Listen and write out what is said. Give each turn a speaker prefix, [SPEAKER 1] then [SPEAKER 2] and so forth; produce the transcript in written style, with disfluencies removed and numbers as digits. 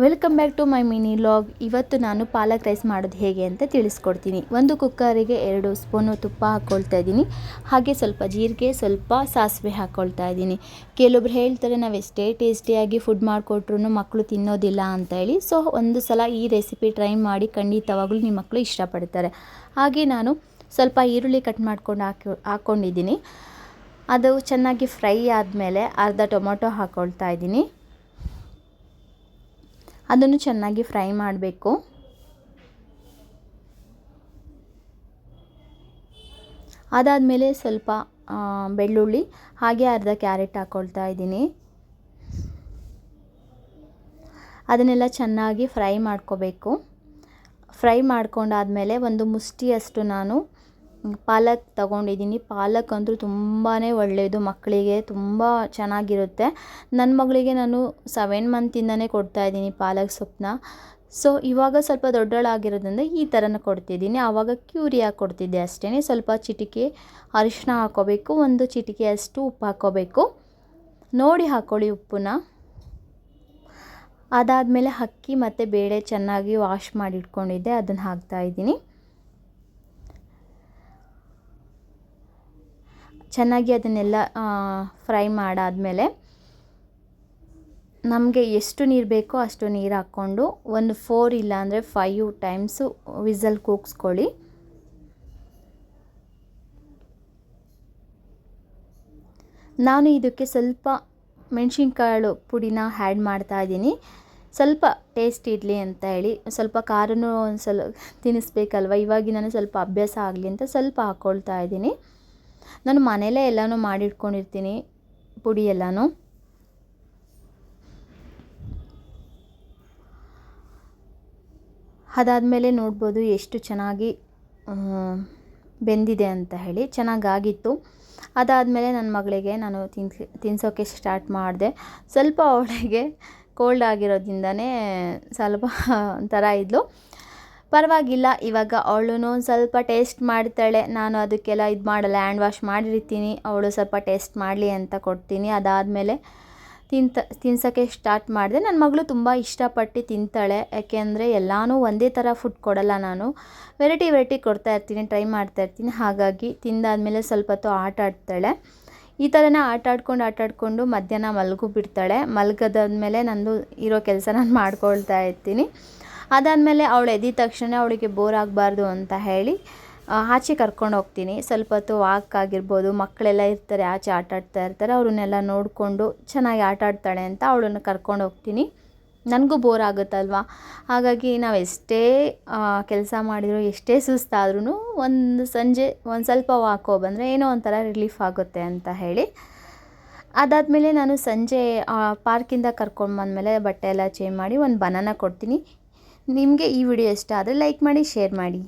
[SPEAKER 1] Welcome back to my mini vlog. ಇವತ್ತು ನಾನು ಪಾಲಕ್ rice ಮಾಡೋದು ಹೇಗೆ ಅಂತ ತಿಳಿಸ್ಕೊಡ್ತೀನಿ. ಒಂದು ಕುಕ್ಕರಿಗೆ 2 ಸ್ಪೂನು ತುಪ್ಪ ಹಾಕ್ಕೊಳ್ತಾ ಇದ್ದೀನಿ. ಹಾಗೆ ಸ್ವಲ್ಪ ಜೀರಿಗೆ, ಸ್ವಲ್ಪ ಸಾಸಿವೆ ಹಾಕ್ಕೊಳ್ತಾ ಇದ್ದೀನಿ. ಕೆಲವೊಬ್ರು ಹೇಳ್ತಾರೆ ನಾವು ಎಷ್ಟೇ ಟೇಸ್ಟಿಯಾಗಿ ಫುಡ್ ಮಾಡಿಕೊಟ್ರು ಮಕ್ಕಳು ತಿನ್ನೋದಿಲ್ಲ ಅಂತ ಹೇಳಿ. ಸೊ ಒಂದು ಸಲ ಈ ರೆಸಿಪಿ ಟ್ರೈ ಮಾಡಿ, ಖಂಡಿತವಾಗ್ಲೂ ನಿಮ್ಮ ಮಕ್ಕಳು ಇಷ್ಟಪಡ್ತಾರೆ. ಹಾಗೆ ನಾನು ಸ್ವಲ್ಪ ಈರುಳ್ಳಿ ಕಟ್ ಮಾಡ್ಕೊಂಡು ಹಾಕ್ಕೊಂಡಿದ್ದೀನಿ. ಅದು ಚೆನ್ನಾಗಿ ಫ್ರೈ ಆದಮೇಲೆ ಅರ್ಧ ಟೊಮೊಟೊ ಹಾಕ್ಕೊಳ್ತಾ ಇದ್ದೀನಿ. ಅದನ್ನು ಚೆನ್ನಾಗಿ ಫ್ರೈ ಮಾಡಬೇಕು. ಅದಾದಮೇಲೆ ಸ್ವಲ್ಪ ಬೆಳ್ಳುಳ್ಳಿ ಹಾಗೆ ಅರ್ಧ ಕ್ಯಾರೆಟ್ ಹಾಕ್ಕೊಳ್ತಾ ಇದ್ದೀನಿ. ಅದನ್ನೆಲ್ಲ ಚೆನ್ನಾಗಿ ಫ್ರೈ ಮಾಡ್ಕೋಬೇಕು. ಫ್ರೈ ಮಾಡ್ಕೊಂಡಾದಮೇಲೆ ಒಂದು ಮುಷ್ಟಿಯಷ್ಟು ನಾನು ಪಾಲಕ್ ತಗೊಂಡಿದ್ದೀನಿ. ಪಾಲಕ್ ಅಂತೂ ತುಂಬಾ ಒಳ್ಳೆಯದು, ಮಕ್ಕಳಿಗೆ ತುಂಬ ಚೆನ್ನಾಗಿರುತ್ತೆ. ನನ್ನ ಮಗಳಿಗೆ ನಾನು 7 ಮಂತಿಂದನೇ ಕೊಡ್ತಾಯಿದ್ದೀನಿ ಪಾಲಕ್ ಸೊಪ್ಪನ್ನ. ಸೊ ಇವಾಗ ಸ್ವಲ್ಪ ದೊಡ್ಡಳಾಗಿರೋದ್ರಿಂದ ಈ ಥರನ ಕೊಡ್ತಿದ್ದೀನಿ. ಆವಾಗ ಕ್ಯೂರಿಯಾಗಿ ಕೊಡ್ತಿದ್ದೆ ಅಷ್ಟೇ. ಸ್ವಲ್ಪ ಚಿಟಿಕೆ ಅರಿಶಿನ ಹಾಕ್ಕೋಬೇಕು, ಒಂದು ಚಿಟಿಕೆಯಷ್ಟು ಉಪ್ಪು ಹಾಕ್ಕೋಬೇಕು. ನೋಡಿ ಹಾಕ್ಕೊಳ್ಳಿ ಉಪ್ಪನ್ನ. ಅದಾದಮೇಲೆ ಅಕ್ಕಿ ಮತ್ತು ಬೇಳೆ ಚೆನ್ನಾಗಿ ವಾಶ್ ಮಾಡಿ ಇಟ್ಕೊಂಡಿದ್ದೆ, ಅದನ್ನು ಹಾಕ್ತಾಯಿದ್ದೀನಿ. ಚೆನ್ನಾಗಿ ಅದನ್ನೆಲ್ಲ ಫ್ರೈ ಮಾಡಾದಮೇಲೆ ನಮಗೆ ಎಷ್ಟು ನೀರು ಬೇಕೋ ಅಷ್ಟು ನೀರು ಹಾಕ್ಕೊಂಡು ಒಂದು 4 ಇಲ್ಲ ಅಂದರೆ 5 ಟೈಮ್ಸು ವಿಸಲ್ ಕೂಗಿಸ್ಕೊಳ್ಳಿ. ನಾನು ಇದಕ್ಕೆ ಸ್ವಲ್ಪ ಮೆಣಸಿನ್ಕಾಳು ಪುಡಿನ ಆ್ಯಡ್ ಮಾಡ್ತಾಯಿದ್ದೀನಿ. ಸ್ವಲ್ಪ ಟೇಸ್ಟ್ ಇರಲಿ ಅಂತ ಹೇಳಿ, ಸ್ವಲ್ಪ ಖಾರನೂ ಒಂದು ತಿನ್ನಿಸ್ಬೇಕಲ್ವ, ಇವಾಗಿನ ಸ್ವಲ್ಪ ಅಭ್ಯಾಸ ಆಗಲಿ ಅಂತ ಸ್ವಲ್ಪ ಹಾಕ್ಕೊಳ್ತಾ ಇದ್ದೀನಿ. ನಾನು ಮನೆಯಲ್ಲೇ ಎಲ್ಲನೂ ಮಾಡಿಟ್ಕೊಂಡಿರ್ತೀನಿ, ಪುಡಿ ಎಲ್ಲನೂ. ಅದಾದಮೇಲೆ ನೋಡ್ಬೋದು ಎಷ್ಟು ಚೆನ್ನಾಗಿ ಬೆಂದಿದೆ ಅಂತ ಹೇಳಿ, ಚೆನ್ನಾಗಾಗಿತ್ತು. ಅದಾದಮೇಲೆ ನನ್ನ ಮಗಳಿಗೆ ನಾನು ತಿನ್ನಿಸೋಕ್ಕೆ ಸ್ಟಾರ್ಟ್ ಮಾಡಿದೆ. ಸ್ವಲ್ಪ ಅವಳಿಗೆ ಕೋಲ್ಡ್ ಆಗಿರೋದ್ರಿಂದನೇ ಸ್ವಲ್ಪ ಒಂಥರ ಇದ್ಲು. ಪರವಾಗಿಲ್ಲ, ಇವಾಗ ಅವಳು ಸ್ವಲ್ಪ ಟೇಸ್ಟ್ ಮಾಡ್ತಾಳೆ. ನಾನು ಅದಕ್ಕೆಲ್ಲ ಇದು ಮಾಡಲ್ಲ, ಹ್ಯಾಂಡ್ ವಾಶ್ ಮಾಡಿರ್ತೀನಿ. ಅವಳು ಸ್ವಲ್ಪ ಟೇಸ್ಟ್ ಮಾಡಲಿ ಅಂತ ಕೊಡ್ತೀನಿ. ಅದಾದಮೇಲೆ ತಿನ್ಸೋಕ್ಕೆ ಸ್ಟಾರ್ಟ್ ಮಾಡಿದೆ. ನನ್ನ ಮಗಳು ತುಂಬ ಇಷ್ಟಪಟ್ಟು ತಿಂತಾಳೆ. ಯಾಕೆಂದರೆ ಎಲ್ಲನೂ ಒಂದೇ ಥರ ಫುಡ್ ಕೊಡಲ್ಲ, ನಾನು ವೆರೈಟಿ ಕೊಡ್ತಾಯಿರ್ತೀನಿ, ಟ್ರೈ ಮಾಡ್ತಾಯಿರ್ತೀನಿ. ಹಾಗಾಗಿ ತಿಂದಾದಮೇಲೆ ಸ್ವಲ್ಪ ಹೊತ್ತು ಆಟ ಆಡ್ತಾಳೆ. ಈ ಥರನೇ ಆಟಾಡ್ಕೊಂಡು ಮಧ್ಯಾಹ್ನ ಬಿಡ್ತಾಳೆ. ಮಲಗೋದಾದ್ಮೇಲೆ ನಂದು ಇರೋ ಕೆಲಸ ನಾನು ಮಾಡ್ಕೊಳ್ತಾ ಇರ್ತೀನಿ. ಅದಾದಮೇಲೆ ಅವಳು ಎದ್ದಿದ ತಕ್ಷಣ ಅವಳಿಗೆ ಬೋರ್ ಆಗಬಾರ್ದು ಅಂತ ಹೇಳಿ ಆಚೆ ಕರ್ಕೊಂಡು ಹೋಗ್ತೀನಿ. ಸ್ವಲ್ಪ ಹೊತ್ತು ವಾಕ್ ಆಗಿರ್ಬೋದು, ಮಕ್ಕಳೆಲ್ಲ ಇರ್ತಾರೆ ಆಚೆ ಆಟ ಆಡ್ತಾ ಇರ್ತಾರೆ, ಅವ್ರನ್ನೆಲ್ಲ ನೋಡಿಕೊಂಡು ಚೆನ್ನಾಗಿ ಆಟ ಆಡ್ತಾಳೆ ಅಂತ ಅವಳನ್ನು ಕರ್ಕೊಂಡು ಹೋಗ್ತೀನಿ. ನನಗೂ ಬೋರ್ ಆಗುತ್ತಲ್ವ, ಹಾಗಾಗಿ ನಾವು ಎಷ್ಟೇ ಕೆಲಸ ಮಾಡಿದ್ರು, ಎಷ್ಟೇ ಸುಸ್ತಾದ್ರೂ ಒಂದು ಸಂಜೆ ಒಂದು ಸ್ವಲ್ಪ ವಾಕ್ ಹೋಗ್ಬಂದರೆ ಏನೋ ಒಂಥರ ರಿಲೀಫ್ ಆಗುತ್ತೆ ಅಂತ ಹೇಳಿ. ಅದಾದಮೇಲೆ ನಾನು ಸಂಜೆ ಪಾರ್ಕಿಂದ ಕರ್ಕೊಂಡ್ಬಂದಮೇಲೆ ಬಟ್ಟೆ ಎಲ್ಲ ಚೇಂಜ್ ಮಾಡಿ ಒಂದು ಬನಾನ ಕೊಡ್ತೀನಿ. ನಿಮಗೆ ಈ ವಿಡಿಯೋ ಇಷ್ಟ ಆದರೆ ಲೈಕ್ ಮಾಡಿ, ಶೇರ್ ಮಾಡಿ.